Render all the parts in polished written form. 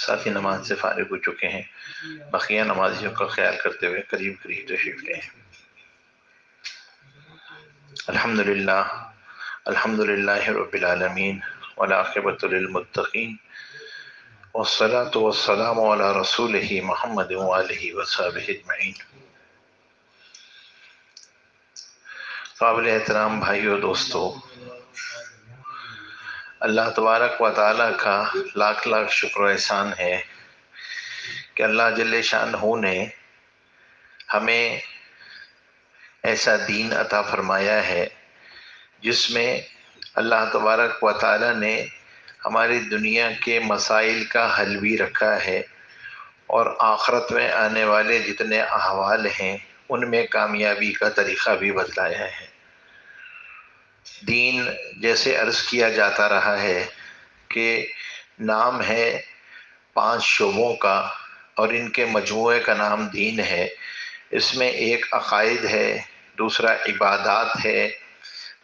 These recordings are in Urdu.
ساتھی نماز سے فارغ ہو چکے ہیں، بقیہ نمازیوں کا خیال کرتے ہوئے قریب تشریف لیں۔ الحمدللہ الحمدللہ رب العالمین والعاقبۃ للمتقین والصلاة والسلام علی رسولہ محمد وآلہ وصحبہ اجمعین۔ قابل احترام بھائیو دوستو، اللہ تبارک و تعالیٰ کا لاکھ لاکھ شکر و احسان ہے کہ اللہ جل شانہ نے ہمیں ایسا دین عطا فرمایا ہے جس میں اللہ تبارک و تعالیٰ نے ہماری دنیا کے مسائل کا حل بھی رکھا ہے اور آخرت میں آنے والے جتنے احوال ہیں ان میں کامیابی کا طریقہ بھی بتلایا ہے۔ دین جیسے عرض کیا جاتا رہا ہے کہ نام ہے 5 شعبوں کا اور ان کے مجموعے کا نام دین ہے۔ اس میں ایک عقائد ہے، دوسرا عبادات ہے،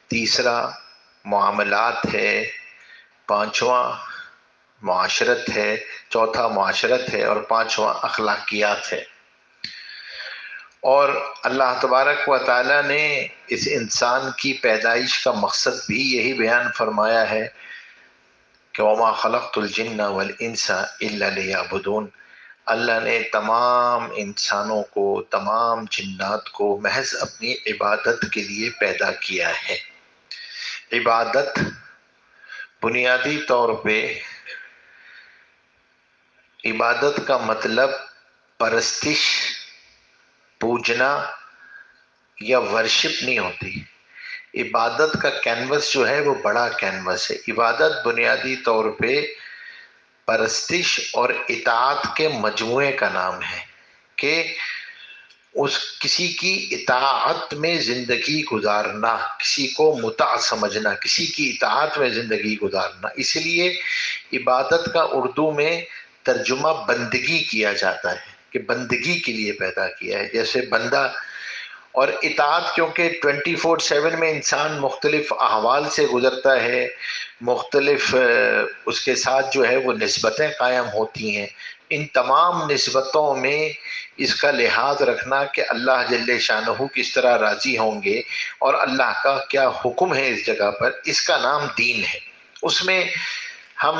تیسرا معاملات ہے، پانچواں معاشرت ہے، چوتھا معاشرت ہے اور پانچواں اخلاقیات ہے۔ اور اللہ تبارک و تعالیٰ نے اس انسان کی پیدائش کا مقصد بھی یہی بیان فرمایا ہے کہ وَمَا خَلَقْتُ الْجِنَّ وَالْإِنسَ إِلَّا لِيَعْبُدُونَ۔ اللہ نے تمام انسانوں کو، تمام جنات کو محض اپنی عبادت کے لیے پیدا کیا ہے۔ عبادت بنیادی طور پہ عبادت کا مطلب پرستش، پوجنا یا ورشپ نہیں ہوتی۔ عبادت کا کینوس جو ہے وہ بڑا کینوس ہے۔ عبادت بنیادی طور پہ پرستش اور اطاعت کے مجموعے کا نام ہے کہ کسی کی اطاعت میں زندگی گزارنا، کسی کو مطاع سمجھنا، کسی کی اطاعت میں زندگی گزارنا۔ اس لیے عبادت کا اردو میں ترجمہ بندگی کیا جاتا ہے کہ بندگی کے لیے پیدا کیا ہے، جیسے بندہ۔ اور اطاعت کیونکہ 24/7 میں انسان مختلف احوال سے گزرتا ہے، مختلف اس کے ساتھ جو ہے وہ نسبتیں قائم ہوتی ہیں، ان تمام نسبتوں میں اس کا لحاظ رکھنا کہ اللہ جل شانہ کس طرح راضی ہوں گے اور اللہ کا کیا حکم ہے اس جگہ پر، اس کا نام دین ہے۔ اس میں ہم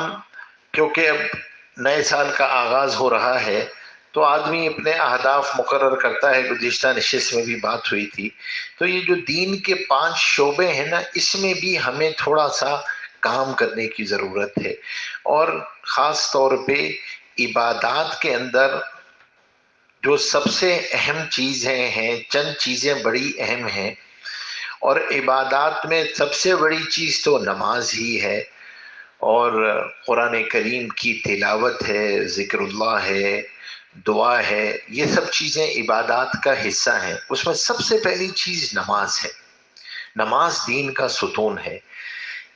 کیونکہ اب نئے سال کا آغاز ہو رہا ہے تو آدمی اپنے اہداف مقرر کرتا ہے، گزشتہ نشست میں بھی بات ہوئی تھی۔ تو یہ جو دین کے 5 شعبے ہیں نا، اس میں بھی ہمیں تھوڑا سا کام کرنے کی ضرورت ہے، اور خاص طور پہ عبادات کے اندر جو سب سے اہم چیزیں ہیں، چند چیزیں بڑی اہم ہیں، اور عبادات میں سب سے بڑی چیز تو نماز ہی ہے، اور قرآن کریم کی تلاوت ہے، ذکر اللہ ہے، دعا ہے، یہ سب چیزیں عبادات کا حصہ ہیں۔ اس میں سب سے پہلی چیز نماز ہے۔ نماز دین کا ستون ہے۔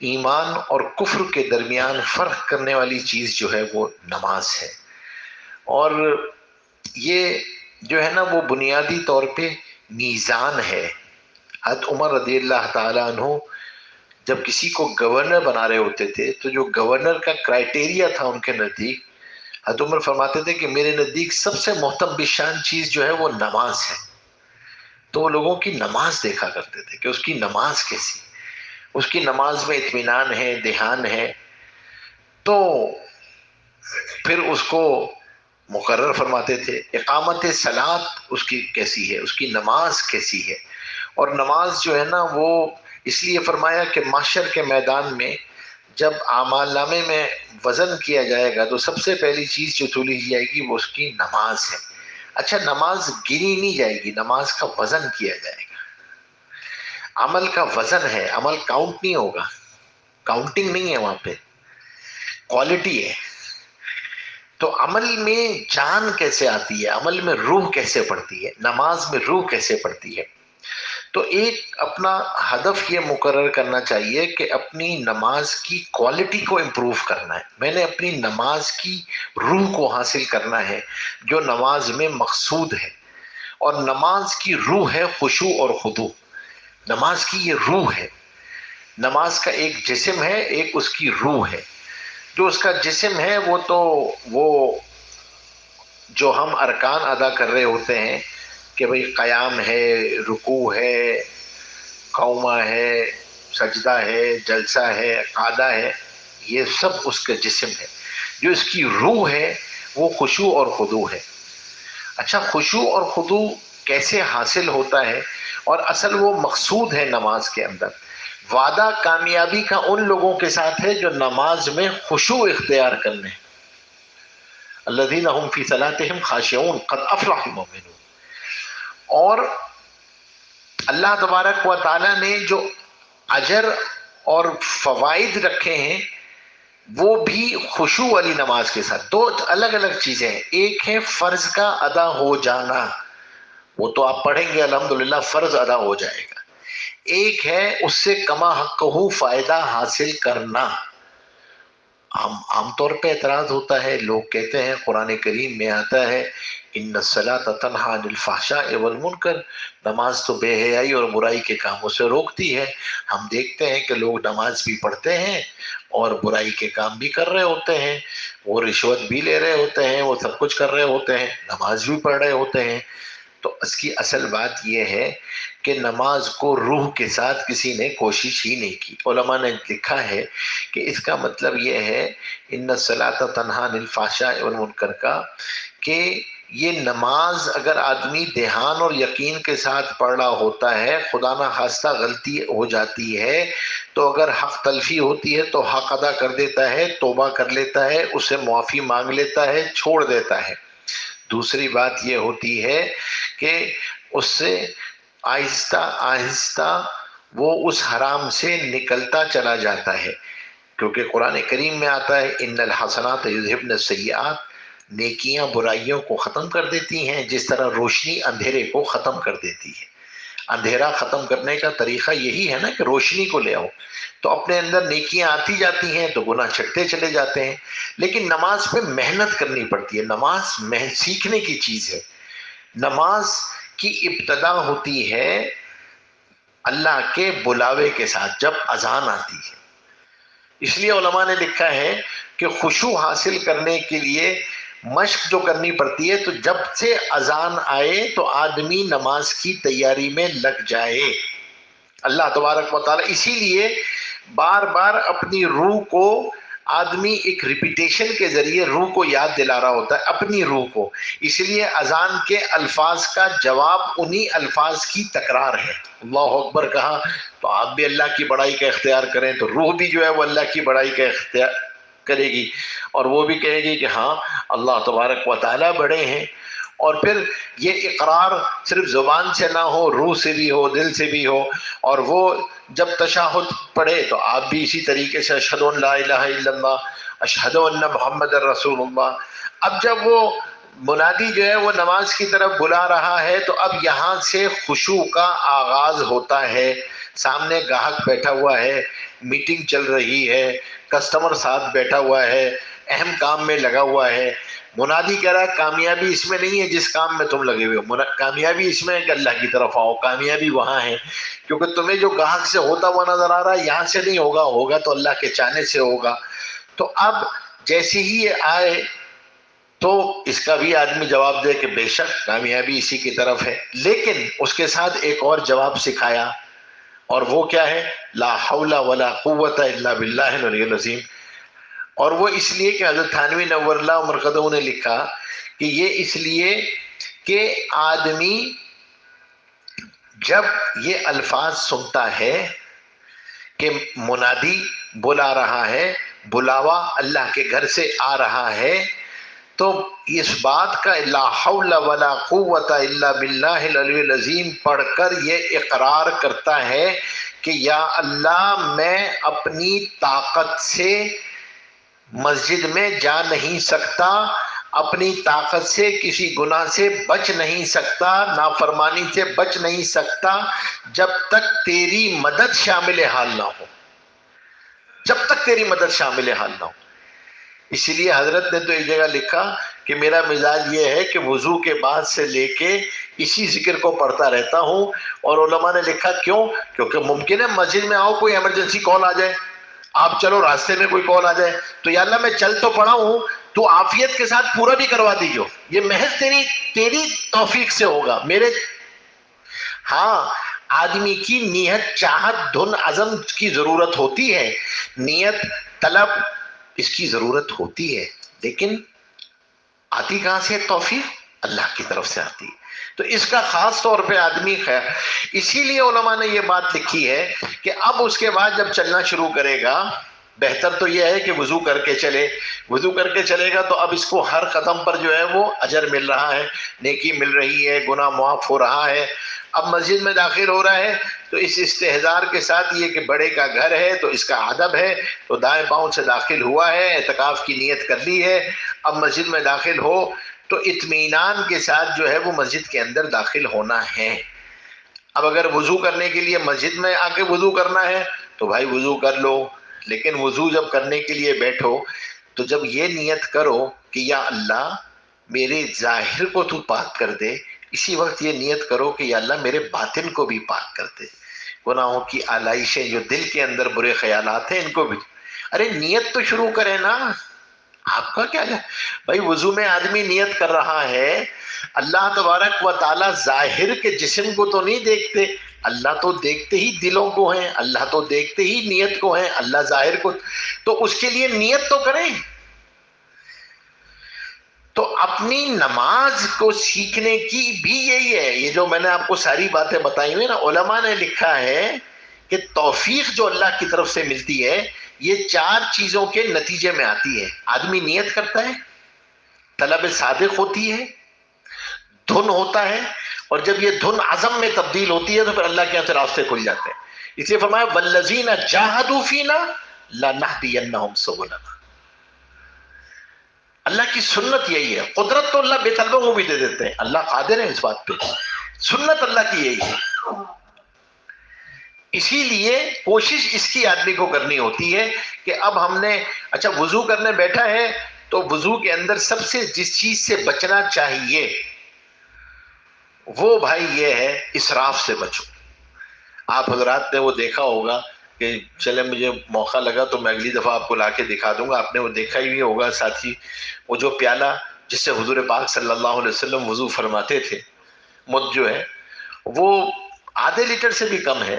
ایمان اور کفر کے درمیان فرق کرنے والی چیز جو ہے وہ نماز ہے، اور یہ جو ہے نا وہ بنیادی طور پہ میزان ہے۔ حضرت عمر رضی اللہ تعالیٰ عنہ جب کسی کو گورنر بنا رہے ہوتے تھے تو جو گورنر کا کرائٹیریا تھا ان کے نزدیک، حضرت عمر فرماتے تھے کہ میرے نزدیک سب سے محتم بشان چیز جو ہے وہ نماز ہے۔ تو وہ لوگوں کی نماز دیکھا کرتے تھے کہ اس کی نماز کیسی، اس کی نماز میں اطمینان ہے، دھیان ہے، تو پھر اس کو مقرر فرماتے تھے۔ اقامت صلاۃ اس کی کیسی ہے، اس کی نماز کیسی ہے۔ اور نماز جو ہے نا وہ اس لیے فرمایا کہ محشر کے میدان میں جب اعمال نامے میں وزن کیا جائے گا تو سب سے پہلی چیز جو تولی جائے گی وہ اس کی نماز ہے۔ اچھا، نماز گنی نہیں جائے گی، نماز کا وزن کیا جائے گا۔ عمل کا وزن ہے، عمل کاؤنٹ نہیں ہوگا، کاؤنٹنگ نہیں ہے وہاں پہ، کوالٹی ہے۔ تو عمل میں جان کیسے آتی ہے، عمل میں روح کیسے پڑتی ہے، نماز میں روح کیسے پڑتی ہے۔ تو ایک اپنا ہدف یہ مقرر کرنا چاہیے کہ اپنی نماز کی کوالٹی کو امپروو کرنا ہے۔ میں نے اپنی نماز کی روح کو حاصل کرنا ہے جو نماز میں مقصود ہے، اور نماز کی روح ہے خشوع اور خضوع۔ نماز کی یہ روح ہے۔ نماز کا ایک جسم ہے، ایک اس کی روح ہے۔ جو اس کا جسم ہے وہ تو وہ جو ہم ارکان ادا کر رہے ہوتے ہیں کہ بھئی قیام ہے، رکوع ہے، قومہ ہے، سجدہ ہے، جلسہ ہے، قعدہ ہے، یہ سب اس کا جسم ہے. جو اس کی روح ہے وہ خشوع اور خضوع ہے. اچھا، خشوع اور خضوع کیسے حاصل ہوتا ہے؟ اور اصل وہ مقصود ہے نماز کے اندر. وعدہ کامیابی کا ان لوگوں کے ساتھ ہے جو نماز میں خشوع اختیار کرنے. الذین هم فی صلاتهم خاشعون قد افلح المؤمنون. اور اللہ تبارک و تعالی نے جو اجر اور فوائد رکھے ہیں وہ بھی خشوع والی نماز کے ساتھ. دو الگ الگ چیزیں ہیں. ایک ہے فرض کا ادا ہو جانا، وہ تو آپ پڑھیں گے الحمدللہ فرض ادا ہو جائے گا. ایک ہے اس سے کما حقہ فائدہ حاصل کرنا. عام طور پہ اعتراض ہوتا ہے، لوگ کہتے ہیں قرآن کریم میں آتا ہے ان الصلاۃ تنہی عن الفحشاء والمنکر، نماز تو بے حیائی اور برائی کے کاموں سے روکتی ہے. ہم دیکھتے ہیں کہ لوگ نماز بھی پڑھتے ہیں اور برائی کے کام بھی کر رہے ہوتے ہیں، وہ رشوت بھی لے رہے ہوتے ہیں، وہ سب کچھ کر رہے ہوتے ہیں، نماز بھی پڑھ رہے ہوتے ہیں. تو اس کی اصل بات یہ ہے کہ نماز کو روح کے ساتھ کسی نے کوشش ہی نہیں کی. علماء نے لکھا ہے کہ اس کا مطلب یہ ہے ان الصلاۃ تنہی عن الفحشاء والمنکر کا، کہ یہ نماز اگر آدمی دھیان اور یقین کے ساتھ پڑھ رہا ہوتا ہے، خدا نہ خواستہ غلطی ہو جاتی ہے تو اگر حق تلفی ہوتی ہے تو حق ادا کر دیتا ہے، توبہ کر لیتا ہے، اسے معافی مانگ لیتا ہے، چھوڑ دیتا ہے. دوسری بات یہ ہوتی ہے کہ اس سے آہستہ آہستہ وہ اس حرام سے نکلتا چلا جاتا ہے، کیونکہ قرآن کریم میں آتا ہے ان الحسنات یذہبن السیئات، نیکیاں برائیوں کو ختم کر دیتی ہیں جس طرح روشنی اندھیرے کو ختم کر دیتی ہے. اندھیرا ختم کرنے کا طریقہ یہی ہے نا کہ روشنی کو لے آؤ، تو اپنے اندر نیکیاں آتی جاتی ہیں تو گناہ چھٹتے چلے جاتے ہیں. لیکن نماز پہ محنت کرنی پڑتی ہے. نماز سیکھنے کی چیز ہے. نماز کی ابتدا ہوتی ہے اللہ کے بلاوے کے ساتھ جب اذان آتی ہے. اس لیے علماء نے لکھا ہے کہ خشوع حاصل کرنے کے لیے مشق جو کرنی پڑتی ہے تو جب سے اذان آئے تو آدمی نماز کی تیاری میں لگ جائے. اللہ تبارک و تعالی اسی لیے بار بار اپنی روح کو آدمی ایک ریپیٹیشن کے ذریعے روح کو یاد دلا رہا ہوتا ہے، اپنی روح کو. اس لیے اذان کے الفاظ کا جواب انہی الفاظ کی تکرار ہے. اللہ اکبر کہا تو آپ بھی اللہ کی بڑائی کا اختیار کریں تو روح بھی جو ہے وہ اللہ کی بڑائی کا اختیار کرے گی، اور وہ بھی کہے گی کہ ہاں اللہ تبارک و تعالیٰ بڑے ہیں. اور پھر یہ اقرار صرف زبان سے نہ ہو، روح سے بھی ہو، دل سے بھی ہو. اور وہ جب تشہد پڑھے تو آپ بھی اسی طریقے سے اشہد ان لا الہ الا اللہ، اشہد ان محمد رسول اللہ. اب جب وہ منادی جو ہے وہ نماز کی طرف بلا رہا ہے تو اب یہاں سے خشوع کا آغاز ہوتا ہے. سامنے گاہک بیٹھا ہوا ہے، میٹنگ چل رہی ہے، کسٹمر ساتھ بیٹھا ہوا ہے، اہم کام میں لگا ہوا ہے. منادی کہہ رہا ہے کامیابی اس میں نہیں ہے جس کام میں تم لگے ہوئے ہو، کامیابی اس میں ہے کہ اللہ کی طرف آؤ. کامیابی وہاں ہے کیونکہ تمہیں جو گاہک سے ہوتا ہوا نظر آ رہا ہے یہاں سے نہیں ہوگا، ہوگا تو اللہ کے چاہنے سے ہوگا. تو اب جیسے ہی یہ آئے تو اس کا بھی آدمی جواب دے کہ بے شک کامیابی اسی کی طرف ہے. لیکن اس کے ساتھ ایک اور جواب سکھایا، اور وہ کیا ہے؟ لا حول ولا قوت الا باللہ العلی العظیم. اور وہ اس لیے کہ حضرت تھانوی نور اللہ مرقدہ نے لکھا کہ یہ اس لیے کہ آدمی جب یہ الفاظ سنتا ہے کہ منادی بلا رہا ہے، بلاوا اللہ کے گھر سے آ رہا ہے، تو اس بات کا لا حول ولا قوت الا باللہ العلی العظیم پڑھ کر یہ اقرار کرتا ہے کہ یا اللہ میں اپنی طاقت سے مسجد میں جا نہیں سکتا، اپنی طاقت سے کسی گناہ سے بچ نہیں سکتا، نافرمانی سے بچ نہیں سکتا جب تک تیری مدد شامل حال نہ ہو، جب تک تیری مدد شامل حال نہ ہو. اسی لیے حضرت نے تو ایک جگہ لکھا کہ میرا مزاج یہ ہے کہ وضو کے بعد سے لے کے اسی ذکر کو پڑھتا رہتا ہوں. اور علماء نے لکھا کیوں؟ کیونکہ ممکن ہے مسجد میں آؤ کوئی ایمرجنسی کال آ جائے، آپ چلو راستے میں کوئی کال آ جائے تو یا اللہ میں چل تو پڑا ہوں، تو عافیت کے ساتھ پورا بھی کروا دیجو، یہ محض تیری توفیق سے ہوگا میرے. ہاں آدمی کی نیت، چاہت، دھن، عزم کی ضرورت ہوتی ہے، نیت، طلب، اس کی ضرورت ہوتی ہے، لیکن آتی کہاں سے توفیق؟ اللہ کی طرف سے آتی ہے. تو اس کا خاص طور پہ آدمی خیر، اسی لیے علماء نے یہ بات لکھی ہے کہ اب اس کے بعد جب چلنا شروع کرے گا، بہتر تو یہ ہے کہ وضو کر کے چلے. وضو کر کے چلے گا تو اب اس کو ہر قدم پر جو ہے وہ اجر مل رہا ہے، نیکی مل رہی ہے، گناہ معاف ہو رہا ہے. اب مسجد میں داخل ہو رہا ہے تو اس استحضار کے ساتھ یہ کہ بڑے کا گھر ہے تو اس کا ادب ہے، تو دائیں پاؤں سے داخل ہوا ہے، اعتکاف کی نیت کر لی ہے. اب مسجد میں داخل ہو تو اطمینان کے ساتھ جو ہے وہ مسجد کے اندر داخل ہونا ہے. اب اگر وضو کرنے کے لیے مسجد میں آ کے وضو کرنا ہے تو بھائی وضو کر لو، لیکن وضو جب کرنے کے لیے بیٹھو تو جب یہ نیت کرو کہ یا اللہ میرے ظاہر کو تو پاک کر دے، اسی وقت یہ نیت کرو کہ یا اللہ میرے باطن کو بھی پاک کر دے، گناہوں کی آلائشیں جو دل کے اندر برے خیالات ہیں ان کو بھی. ارے نیت تو شروع کرے نا. آپ کا کیا ہے بھائی، وضو میں آدمی نیت کر رہا ہے، اللہ تبارک و تعالی ظاہر کے جسم کو تو نہیں دیکھتے، اللہ تو دیکھتے ہی دلوں کو ہیں، اللہ تو دیکھتے ہی نیت کو ہیں، اللہ ظاہر کو، تو اس کے لیے نیت تو کریں. تو اپنی نماز کو سیکھنے کی بھی یہی ہے، یہ جو میں نے آپ کو ساری باتیں بتائی ہوئی نا، علماء نے لکھا ہے کہ توفیق جو اللہ کی طرف سے ملتی ہے یہ 4 چیزوں کے نتیجے میں آتی ہے. آدمی نیت کرتا ہے، طلب صادق ہوتی ہے، دھن ہوتا ہے، اور جب یہ دھن عزم میں تبدیل ہوتی ہے تو پھر اللہ کے یہاں سے راستے کھل جاتے ہیں. اس لیے فرمایا والذین جاہدوا فینا لنہدینہم سبلنا. اللہ کی سنت یہی ہے. قدرت تو اللہ بے طلبوں کو بھی دے دیتے ہیں، اللہ قادر ہے اس بات پہ، سنت اللہ کی یہی ہے. اسی لیے کوشش اس کی آدمی کو کرنی ہوتی ہے کہ اب ہم نے اچھا وضو کرنے بیٹھا ہے تو وضو کے اندر سب سے جس چیز سے بچنا چاہیے وہ بھائی یہ ہے اسراف سے بچو. آپ حضرات نے وہ دیکھا ہوگا کہ چلے مجھے موقع لگا تو میں اگلی دفعہ آپ کو لا کے دکھا دوں گا، آپ نے وہ دیکھا ہی ہوگا ساتھی، وہ جو پیالہ جس سے حضور پاک صلی اللہ علیہ وسلم وضو فرماتے تھے، مد جو ہے وہ آدھے لیٹر سے بھی کم ہے،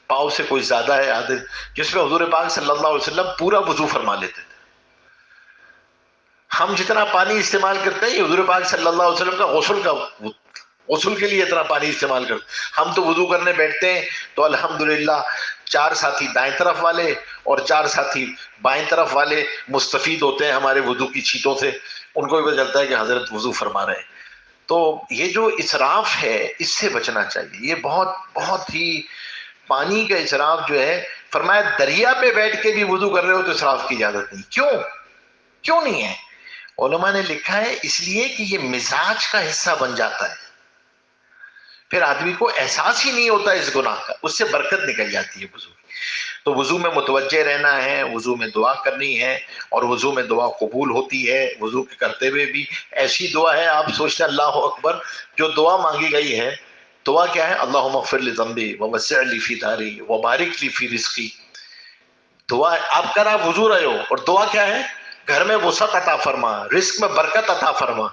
پاؤ سے کوئی زیادہ ہے آدھے، جس میں حضور پاک صلی اللہ علیہ وسلم پورا وضو فرما لیتے تھے. ہم جتنا پانی استعمال کرتے ہیں یہ حضور پاک صلی اللہ علیہ وسلم کا غسل کے لیے اتنا پانی استعمال کرتے. ہم تو وضو کرنے بیٹھتے ہیں تو الحمدللہ 4 ساتھی دائیں طرف والے اور 4 ساتھی بائیں طرف والے مستفید ہوتے ہیں ہمارے وضو کی چھینٹوں سے، ان کو بھی پتہ چلتا ہے کہ حضرت وضو فرما رہے ہیں. تو یہ جو اسراف ہے اس سے بچنا چاہیے. یہ بہت بہت ہی پانی کا اسراف جو ہے، فرمایا دریا پہ بیٹھ کے بھی وضو کر رہے ہو تو اسراف کی اجازت نہیں. کیوں نہیں ہے؟ علماء نے لکھا ہے اس لیے کہ یہ مزاج کا حصہ بن جاتا ہے، پھر آدمی کو احساس ہی نہیں ہوتا اس گناہ کا، اس سے برکت نکل جاتی ہے وضو کی. تو وضو میں متوجہ رہنا ہے، وضو میں دعا کرنی ہے، اور وضو میں دعا قبول ہوتی ہے. وضو کرتے ہوئے بھی ایسی دعا ہے آپ سوچتے ہیں اللہ اکبر، جو دعا مانگی گئی ہے دعا کیا ہے؟ اللہم اغفر لی ذنبی ووسع لی فی داری وبارک لی فی رزقی. دعا آپ کر آپ وضو رہے ہو اور دعا کیا ہے؟ گھر میں وسعت عطا فرما، رزق میں برکت عطا فرما.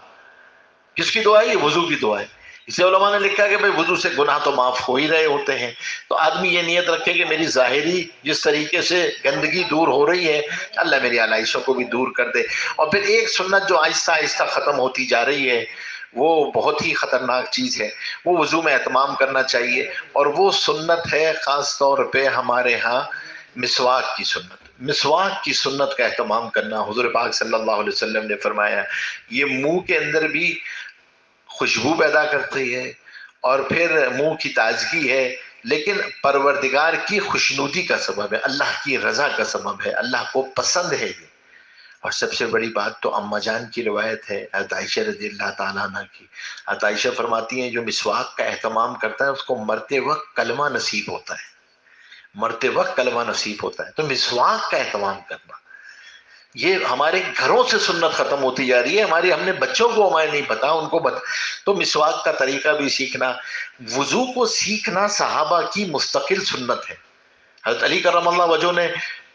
کس کی دعا ہے؟ یہ وضو کی دعا ہے. اسے علماء نے لکھا کہ بھئی وضو سے گناہ تو معاف ہو ہی رہے ہوتے ہیں. تو آدمی یہ نیت رکھے کہ میری ظاہری جس طریقے سے گندگی دور ہو رہی ہے اللہ میری آلائشوں کو بھی دور کر دے. اور پھر ایک سنت جو آہستہ آہستہ ختم ہوتی جا رہی ہے وہ بہت ہی خطرناک چیز ہے، وہ وضو میں اہتمام کرنا چاہیے، اور وہ سنت ہے خاص طور پہ ہمارے ہاں مسواک کی سنت. مسواک کی سنت کا اہتمام کرنا. حضور پاک صلی اللہ علیہ وسلم نے فرمایا یہ منہ کے اندر بھی خوشبو پیدا کرتی ہے اور پھر منہ کی تازگی ہے، لیکن پروردگار کی خوشنودی کا سبب ہے، اللہ کی رضا کا سبب ہے، اللہ کو پسند ہے یہ. اور سب سے بڑی بات تو اماں جان کی روایت ہے حضرت عائشہ رضی اللہ تعالیٰ عنہ کی. حضرت عائشہ فرماتی ہیں جو مسواک کا اہتمام کرتا ہے اس کو مرتے وقت کلمہ نصیب ہوتا ہے، مرتے وقت کلمہ نصیب ہوتا ہے. تو مسواک کا اہتمام کرنا، یہ ہمارے گھروں سے سنت ختم ہوتی جا رہی ہے. ہم نے بچوں کو ہمیں نہیں پتا، ان کو تو مسواک کا طریقہ بھی سیکھنا. وضو کو سیکھنا صحابہ کی مستقل سنت ہے. حضرت علی کرم اللہ وجہ نے